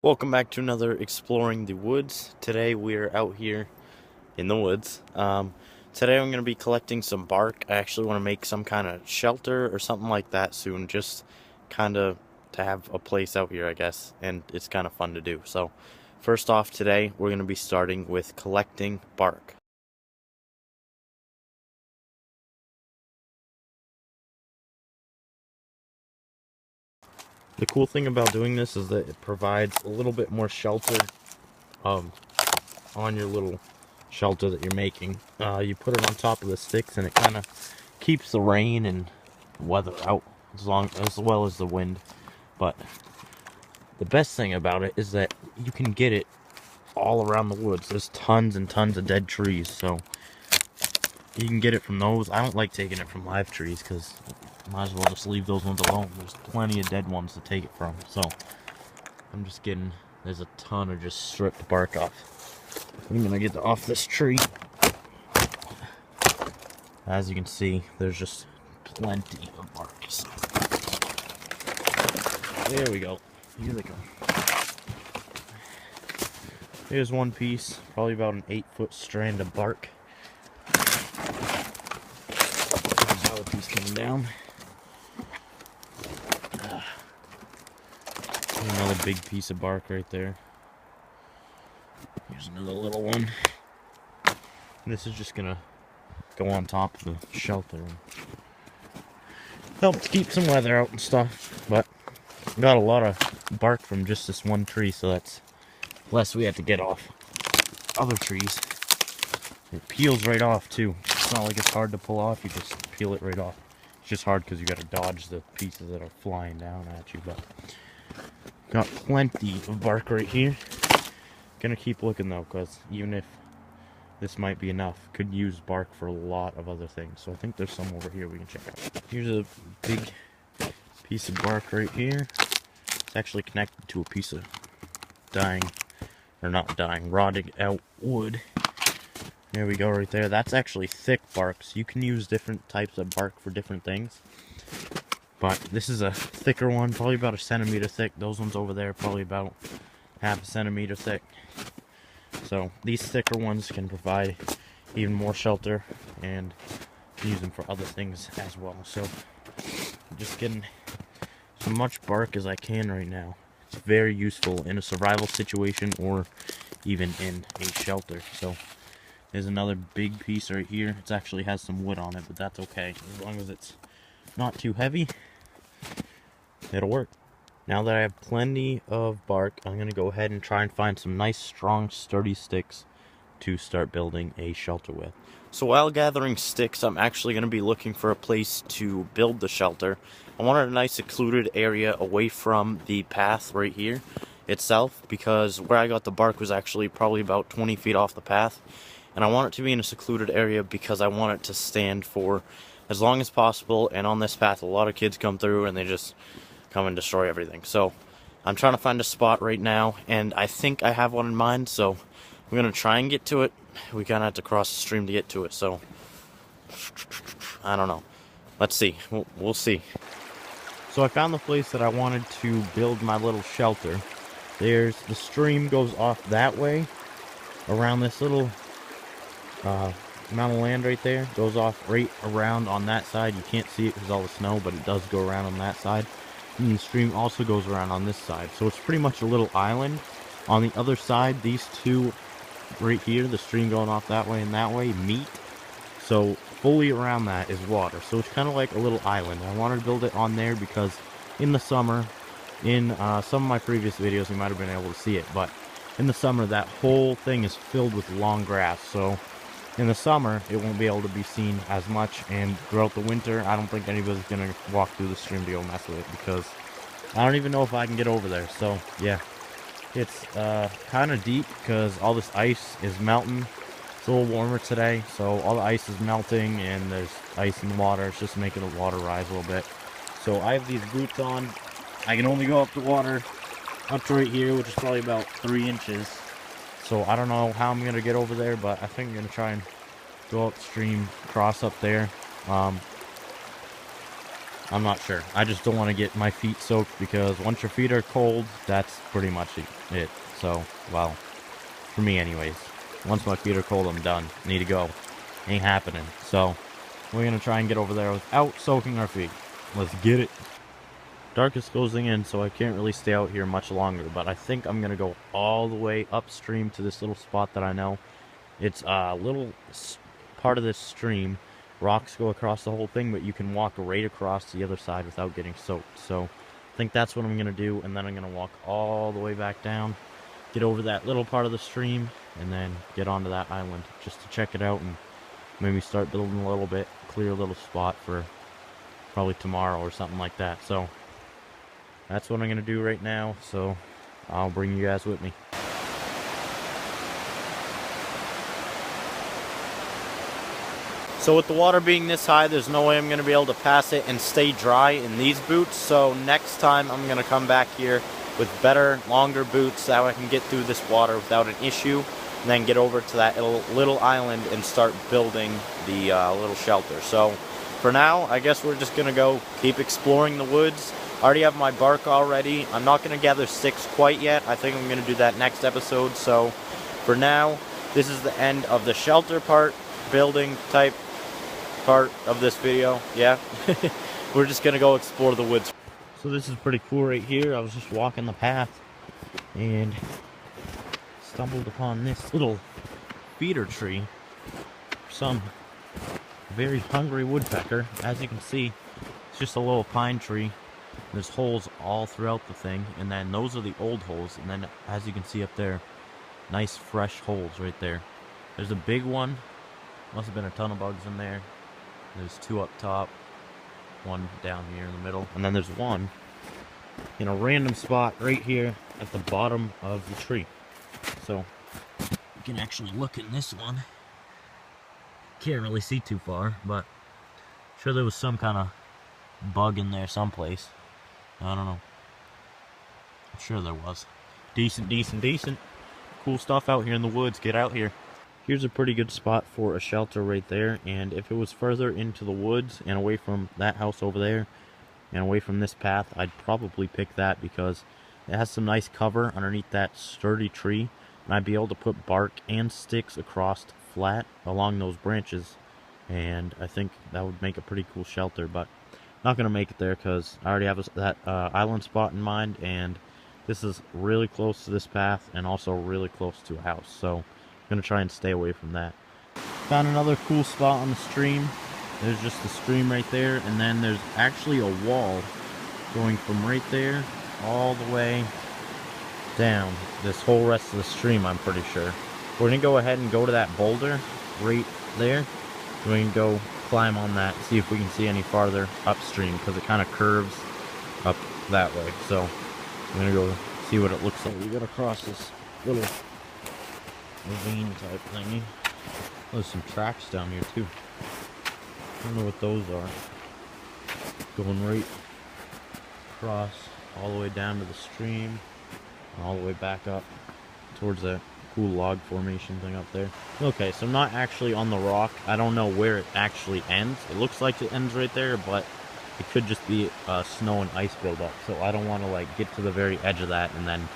Welcome back to another Exploring the Woods. Today we're out here in the woods. Today I'm going to be collecting some bark. I actually want to make some kind of shelter or something like that soon, just kind of to have a place out here, I guess, and it's kind of fun to do. So, first off today, we're going to be starting with collecting bark. The cool thing about doing this is that it provides a little bit more shelter um, on your little shelter that you're making. You put it on top of the sticks and it kind of keeps the rain and weather out as well as the wind. But the best thing about it is that you can get it all around the woods. There's tons and tons of dead trees, so you can get it from those. I don't like taking it from live trees because might as well just leave those ones alone. There's plenty of dead ones to take it from. So I'm just getting, there's a ton of just stripped bark off. I'm gonna get off this tree. As you can see, there's just plenty of bark. So there we go. Here they go. Here's one piece, probably about an 8-foot strand of bark. Another piece coming down. Another big piece of bark right there. Here's another little one. This is just gonna go on top of the shelter and help to keep some weather out and stuff. But got a lot of bark from just this one tree, so that's less we have to get off other trees. It peels right off too. It's not like it's hard to pull off, you just peel it right off. It's just hard because you got to dodge the pieces that are flying down at you. But got plenty of bark right here. Gonna keep looking though, because even if this might be enough, could use bark for a lot of other things. So I think there's some over here we can check out. Here's a big piece of bark right here. It's actually connected to a piece of rotted out wood. There we go right there. That's actually thick bark, so you can use different types of bark for different things. But this is a thicker one, probably about 1 centimeter thick. Those ones over there probably about 1/2 centimeter thick. So these thicker ones can provide even more shelter and use them for other things as well. So I'm just getting as much bark as I can right now. It's very useful in a survival situation or even in a shelter. So there's another big piece right here. It actually has some wood on it, but that's okay. As long as it's not too heavy, it'll work. Now that I have plenty of bark, I'm going to go ahead and try and find some nice, strong, sturdy sticks to start building a shelter with. So while gathering sticks, I'm actually going to be looking for a place to build the shelter. I wanted a nice secluded area away from the path right here itself, because where I got the bark was actually probably about 20 feet off the path. And I want it to be in a secluded area because I want it to stand for as long as possible. And on this path, a lot of kids come through and they just come and destroy everything. So I'm trying to find a spot right now, and I think I have one in mind. So we're going to try and get to it. We kind of have to cross the stream to get to it. So I don't know. Let's see. We'll see. So I found the place that I wanted to build my little shelter. The stream goes off that way around this little amount of land right there. Goes off right around on that side. You can't see it because all the snow, but it does go around on that side. And the stream also goes around on this side. So it's pretty much a little island. On the other side, these two right here, the stream going off that way and that way, meet. So fully around that is water. So it's kind of like a little island. I wanted to build it on there because in the summer, in some of my previous videos, you might have been able to see it, but in the summer, that whole thing is filled with long grass. So in the summer, it won't be able to be seen as much, and throughout the winter, I don't think anybody's going to walk through the stream to go mess with it, because I don't even know if I can get over there. So, yeah, it's kind of deep because all this ice is melting. It's a little warmer today, so all the ice is melting, and there's ice in the water. It's just making the water rise a little bit. So I have these boots on. I can only go up the water up to right here, which is probably about 3 inches. So I don't know how I'm going to get over there, but I think I'm going to try and go upstream, cross up there. I'm not sure. I just don't want to get my feet soaked, because once your feet are cold, that's pretty much it. So, well, for me anyways. Once my feet are cold, I'm done. Need to go. Ain't happening. So, we're going to try and get over there without soaking our feet. Let's get it. Dark is closing in, so I can't really stay out here much longer, but I think I'm going to go all the way upstream to this little spot that I know. It's a little part of this stream. Rocks go across the whole thing, but you can walk right across to the other side without getting soaked. So I think that's what I'm going to do, and then I'm going to walk all the way back down, get over that little part of the stream, and then get onto that island just to check it out and maybe start building a little bit, clear a little spot for probably tomorrow or something like that. So that's what I'm going to do right now, so I'll bring you guys with me. So with the water being this high, there's no way I'm going to be able to pass it and stay dry in these boots. So next time I'm going to come back here with better, longer boots so I can get through this water without an issue. And then get over to that little island and start building the little shelter. So for now, I guess we're just going to go keep exploring the woods. I already have my bark already. I'm not going to gather sticks quite yet. I think I'm going to do that next episode. So for now, this is the end of the shelter part, building type part of this video. Yeah. We're just gonna go explore the woods. So this is pretty cool right here. I was just walking the path and stumbled upon this little feeder tree. Some very hungry woodpecker. As you can see, it's just a little pine tree. There's holes all throughout the thing, and then those are the old holes, and then as you can see up there, nice fresh holes right there. There's a big one. Must have been a ton of bugs in there. There's two up top, one down here in the middle, and then there's one in a random spot right here at the bottom of the tree. So you can actually look in this one. Can't really see too far, but I'm sure there was some kind of bug in there someplace. I don't know. I'm sure there was. Decent. Cool stuff out here in the woods. Get out here. Here's a pretty good spot for a shelter right there, and if it was further into the woods and away from that house over there and away from this path, I'd probably pick that because it has some nice cover underneath that sturdy tree, and I'd be able to put bark and sticks across flat along those branches, and I think that would make a pretty cool shelter. But not going to make it there because I already have that island spot in mind, and this is really close to this path and also really close to a house, so gonna try and stay away from that. Found another cool spot on the stream. There's just the stream right there, and then there's actually a wall going from right there all the way down this whole rest of the stream, I'm pretty sure. We're gonna go ahead and go to that boulder right there. We're gonna go climb on that, see if we can see any farther upstream, because it kind of curves up that way. So I'm gonna go see what it looks like. We gotta cross this little ravine type thingy. There's some tracks down here too. I don't know what those are. Going right across all the way down to the stream and all the way back up towards that cool log formation thing up there. Okay, so I'm not actually on the rock. I don't know where it actually ends. It looks like it ends right there, but it could just be snow and ice buildup. So I don't want to like get to the very edge of that and then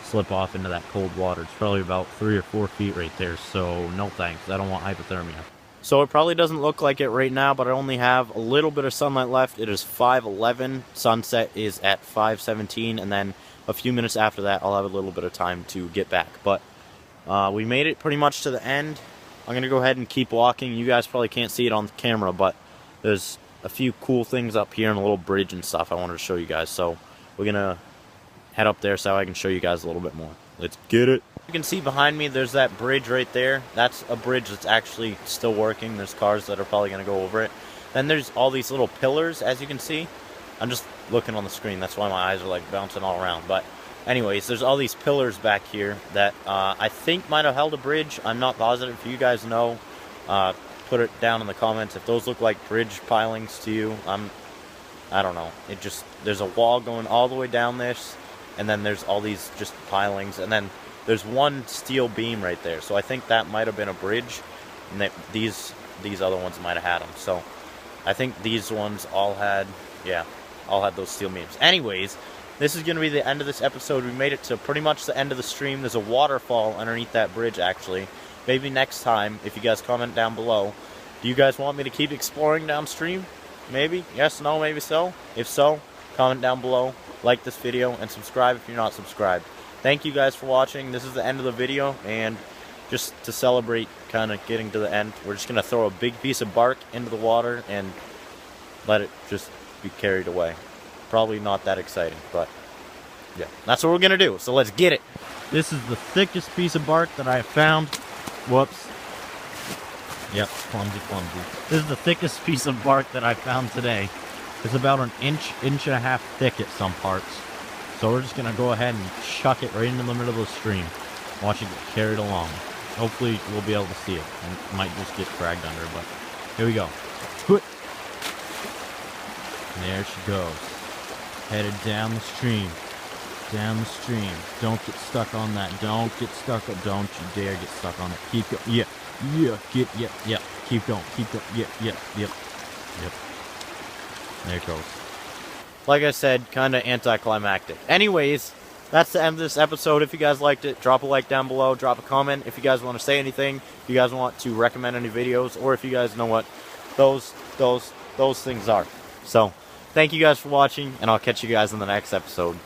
slip off into that cold water. It's probably about 3 or 4 feet right there, so no thanks. I don't want hypothermia. So it probably doesn't look like it right now, but I only have a little bit of sunlight left. It is 5:11. Sunset is at 5:17, and then a few minutes after that, I'll have a little bit of time to get back. But we made it pretty much to the end. I'm going to go ahead and keep walking. You guys probably can't see it on the camera, but there's a few cool things up here and a little bridge and stuff I wanted to show you guys. So we're going to head up there so I can show you guys a little bit more. Let's get it. You can see behind me there's that bridge right there. That's a bridge that's actually still working. There's cars that are probably going to go over it. Then there's all these little pillars, as you can see. I'm just looking on the screen, that's why my eyes are like bouncing all around. But anyways, there's all these pillars back here that I think might have held a bridge. I'm not positive. If you guys know, put it down in the comments if those look like bridge pilings to you. I don't know. It just, there's a wall going all the way down this, and then there's all these just pilings, and then there's one steel beam right there. So I think that might have been a bridge, and that these other ones might have had them. So I think these ones all had yeah, I'll have those steel beams. Anyways, this is going to be the end of this episode. We made it to pretty much the end of the stream. There's a waterfall underneath that bridge, actually. Maybe next time, if you guys comment down below, do you guys want me to keep exploring downstream? Maybe? Yes, no, maybe so? If so, comment down below, like this video, and subscribe if you're not subscribed. Thank you guys for watching. This is the end of the video, and just to celebrate kind of getting to the end, we're just going to throw a big piece of bark into the water and let it just be carried away. Probably not that exciting, but yeah, that's what we're going to do. So let's get it. This is the thickest piece of bark that I have found. Whoops. Yep, clumsy. This is the thickest piece of bark that I found today. It's about an inch and a half thick at some parts. So we're just going to go ahead and chuck it right into the middle of the stream. Watch it get carried along. Hopefully we'll be able to see it. It might just get dragged under, but here we go. And there she goes. Headed down the stream. Down the stream. Don't get stuck on that. Don't get stuck on. Don't you dare get stuck on it. Keep going. Yeah. Yep. Keep going. Yep. There it goes. Like I said, kind of anticlimactic. Anyways, that's the end of this episode. If you guys liked it, drop a like down below. Drop a comment if you guys want to say anything. If you guys want to recommend any videos, or if you guys know what those things are. So, thank you guys for watching, and I'll catch you guys in the next episode.